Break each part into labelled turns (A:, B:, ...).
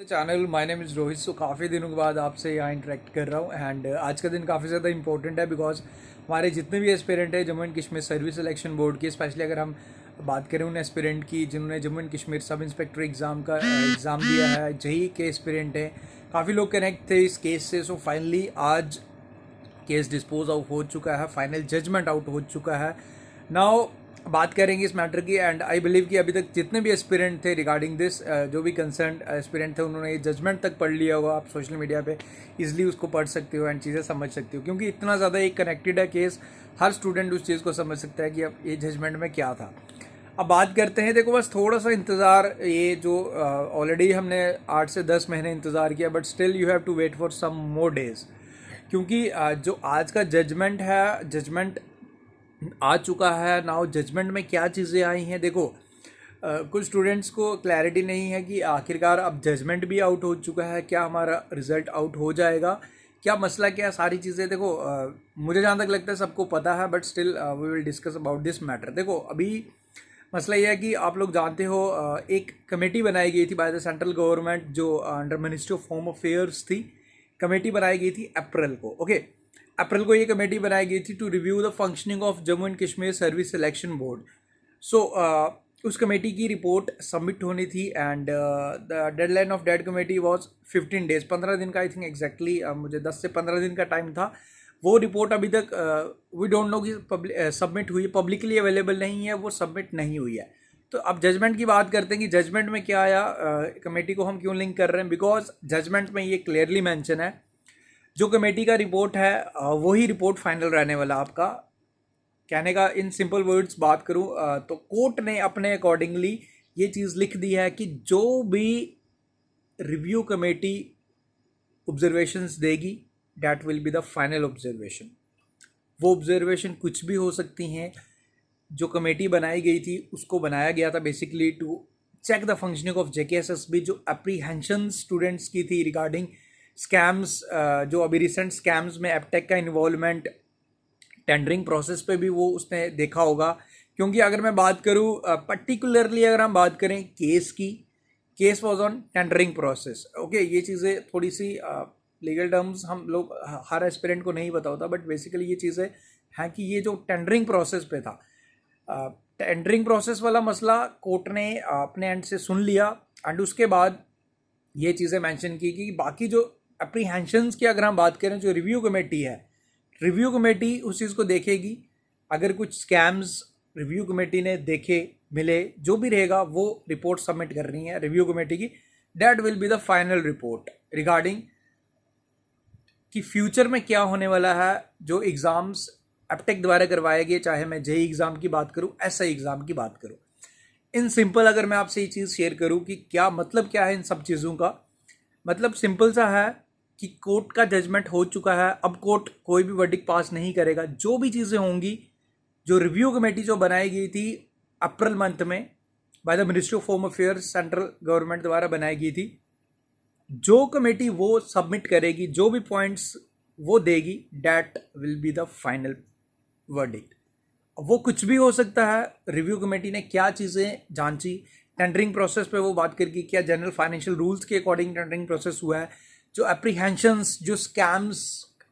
A: Channel my name is Rohit. So काफ़ी दिनों के बाद आपसे यहाँ इंटरेक्ट कर रहा हूँ एंड आज का दिन काफ़ी ज़्यादा इंपॉर्टेंट है बिकॉज हमारे जितने भी एस्पिरेंट हैं Jammu and Kashmir service selection board की, स्पेशली अगर हम बात करें उन एस्पिरेंट की जिन्होंने Jammu and Kashmir sub inspector exam का एग्ज़ाम दिया है, जही के एस्पिरेंट हैं। काफ़ी लोग कनेक्ट थे इस केस से। सो फाइनली आज केस डिस्पोज आउट हो चुका है, फाइनल जजमेंट आउट हो चुका है। नाउ बात करेंगे इस मैटर की एंड आई बिलीव कि अभी तक जितने भी एस्पिरेंट थे रिगार्डिंग दिस, जो भी कंसर्न एस्पिरेंट थे उन्होंने ये जजमेंट तक पढ़ लिया होगा। आप सोशल मीडिया पे इजीली उसको पढ़ सकते हो एंड चीज़ें समझ सकते हो, क्योंकि इतना ज़्यादा एक कनेक्टेड है केस, हर स्टूडेंट उस चीज़ को समझ सकता है कि अब ये जजमेंट में क्या था। अब बात करते हैं, देखो बस थोड़ा सा इंतज़ार, ये जो ऑलरेडी हमने 8 से 10 महीने इंतज़ार किया, but still you have to wait for some more days, क्योंकि जो आज का जजमेंट है, जजमेंट आ चुका है। नाउ जजमेंट में क्या चीज़ें आई हैं, देखो कुछ स्टूडेंट्स को क्लैरिटी नहीं है कि आखिरकार अब जजमेंट भी आउट हो चुका है, क्या हमारा रिज़ल्ट आउट हो जाएगा, क्या मसला, क्या सारी चीज़ें। देखो मुझे जहाँ तक लगता है सबको पता है, but still we will discuss about this matter. देखो अभी मसला ये है कि आप लोग जानते हो एक कमेटी बनाई गई थी बाय द सेंट्रल गवर्नमेंट जो under ministry of home affairs थी। कमेटी बनाई गई थी अप्रैल को, ओके। अप्रैल को ये कमेटी बनाई गई थी to review the functioning of Jammu and Kashmir service selection board. So उस कमेटी की रिपोर्ट सबमिट होनी थी and the deadline of date committee was 15 days, 15 दिन का आई थिंक एग्जैक्टली मुझे 10 से 15 दिन का टाइम था। वो रिपोर्ट अभी तक वी डोंट नो कि सबमिट हुई है, पब्लिकली अवेलेबल नहीं है, वो सबमिट नहीं हुई है। तो अब जजमेंट की बात करते हैं कि जजमेंट में क्या आया। कमेटी को हम क्यों लिंक कर रहे हैं, बिकॉज जजमेंट में ये क्लियरली मेंशन है जो कमेटी का रिपोर्ट है वही रिपोर्ट फाइनल रहने वाला। आपका कहने का इन सिंपल वर्ड्स बात करूं तो कोर्ट ने अपने अकॉर्डिंगली ये चीज़ लिख दी है कि जो भी रिव्यू कमेटी ऑब्जर्वेशंस देगी that will be the final observation. वो ऑब्जर्वेशन कुछ भी हो सकती हैं। जो कमेटी बनाई गई थी उसको बनाया गया था basically to check the functioning of JKSSB, जो अप्रीहेंशन स्टूडेंट्स की थी रिगार्डिंग स्कैम्स, जो अभी रिसेंट स्कैम्स में एपटेक का इन्वॉल्वमेंट, टेंडरिंग प्रोसेस पे भी वो उसने देखा होगा। क्योंकि अगर मैं बात करूँ पर्टिकुलरली अगर हम बात करें केस की, case was on tendering process, okay. ये चीज़ें थोड़ी सी लीगल टर्म्स हम लोग हर एस्पिरेंट को नहीं पता होता, बट बेसिकली ये चीज़ें हैं कि ये जो टेंडरिंग प्रोसेस पे था, टेंडरिंग प्रोसेस वाला मसला कोर्ट ने अपने एंड से सुन लिया एंड उसके बाद ये चीज़ें मेंशन की कि बाकी जो अप्रीहेंशंस की अगर हम बात करें, जो रिव्यू कमेटी है, रिव्यू कमेटी उस चीज़ को देखेगी। अगर कुछ स्कैम्स रिव्यू कमेटी ने देखे, मिले, जो भी रहेगा वो रिपोर्ट सबमिट करनी है रिव्यू कमेटी की। That will be the final report regarding कि फ्यूचर में क्या होने वाला है। जो एग्ज़ाम्स एपटेक द्वारा करवाए गए, चाहे मैं जेई एग्ज़ाम की बात करूँ, एसआई एग्ज़ाम की बात करूँ, इन सिंपल अगर मैं आपसे ये चीज़ शेयर करूँ कि क्या मतलब क्या है इन सब चीज़ों का, मतलब सिंपल सा है कि कोर्ट का जजमेंट हो चुका है। अब कोर्ट कोई भी वर्डिक्ट पास नहीं करेगा। जो भी चीज़ें होंगी, जो रिव्यू कमेटी जो बनाई गई थी अप्रैल मंथ में by the ministry of home affairs, central government द्वारा बनाई गई थी, जो कमेटी वो सबमिट करेगी, जो भी पॉइंट्स वो देगी, that will be the final verdict. वो कुछ भी हो सकता है। रिव्यू कमेटी ने क्या चीज़ें जांची, टेंडरिंग प्रोसेस पे वो बात करके क्या जनरल फाइनेंशियल रूल्स के अकॉर्डिंग टेंडरिंग प्रोसेस हुआ है, जो अप्रीहेंशंस, जो स्कैम्स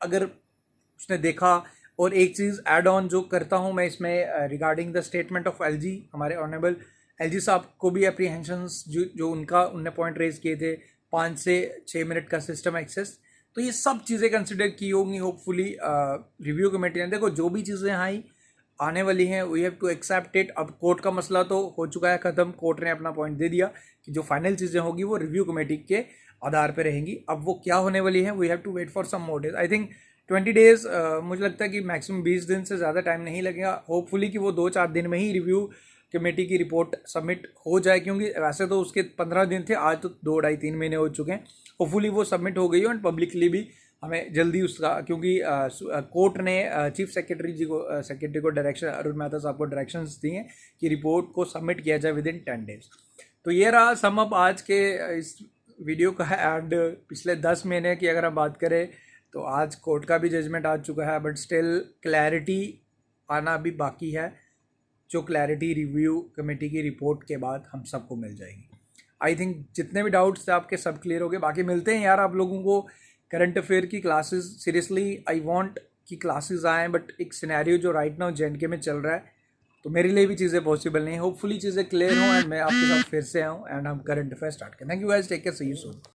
A: अगर उसने देखा। और एक चीज़ ऐड ऑन जो करता हूँ मैं इसमें regarding the statement of LG, हमारे ऑनरेबल एलजी साहब को भी अप्रीहेंशंस जो उनने पॉइंट रेज किए थे, 5 से 6 मिनट का सिस्टम एक्सेस, तो ये सब चीज़ें कंसिडर की होंगी होपफुली रिव्यू कमेटी ने। देखो जो भी चीज़ें आई आने वाली हैं, we have to accept it. अब कोर्ट का मसला तो हो चुका है ख़त्म, कोर्ट ने अपना पॉइंट दे दिया कि जो फाइनल चीज़ें होगी वो रिव्यू कमेटी के आधार पे रहेंगी। अब वो क्या होने वाली है, we have to wait for some more days. I think 20 days, मुझे लगता है कि मैक्सिमम 20 दिन से ज़्यादा टाइम नहीं लगेगा। होपफुली कि वो 2-4 दिन में ही रिव्यू कमेटी की रिपोर्ट सबमिट हो जाए, क्योंकि वैसे तो उसके 15 दिन थे, आज तो 2-2.5-3 महीने हो चुके हैं। होपफुली वो सबमिट हो गई हो एंड पब्लिकली भी हमें जल्दी उसका, क्योंकि कोर्ट ने चीफ सेक्रेटरी को डायरेक्शन, अरुण मेहता साहब को डायरेक्शंस दी हैं कि रिपोर्ट को सबमिट किया जाए विद इन 10 डेज। तो ये रहा सम अप आज के इस वीडियो का। एंड पिछले 10 महीने की अगर हम बात करें तो आज कोर्ट का भी जजमेंट आ चुका है, बट स्टिल क्लैरिटी आना भी बाकी है, जो क्लैरिटी रिव्यू कमेटी की रिपोर्ट के बाद हम सबको मिल जाएगी। आई थिंक जितने भी डाउट्स थे आपके सब क्लियर हो गए। बाकी मिलते हैं यार आप लोगों को करंट अफेयर की क्लासेस। सीरियसली आई वांट कि क्लासेस आएँ, बट एक सिनेरियो जो राइट नाउ जेएनके में चल रहा है तो मेरे लिए भी चीज़ें पॉसिबल नहीं। होपफुली चीज़ें क्लियर हों एंड मैं आपके साथ फिर से आऊँ एंड हम करंट अफेयर स्टार्ट करें। Thank you guys, take care, see you soon.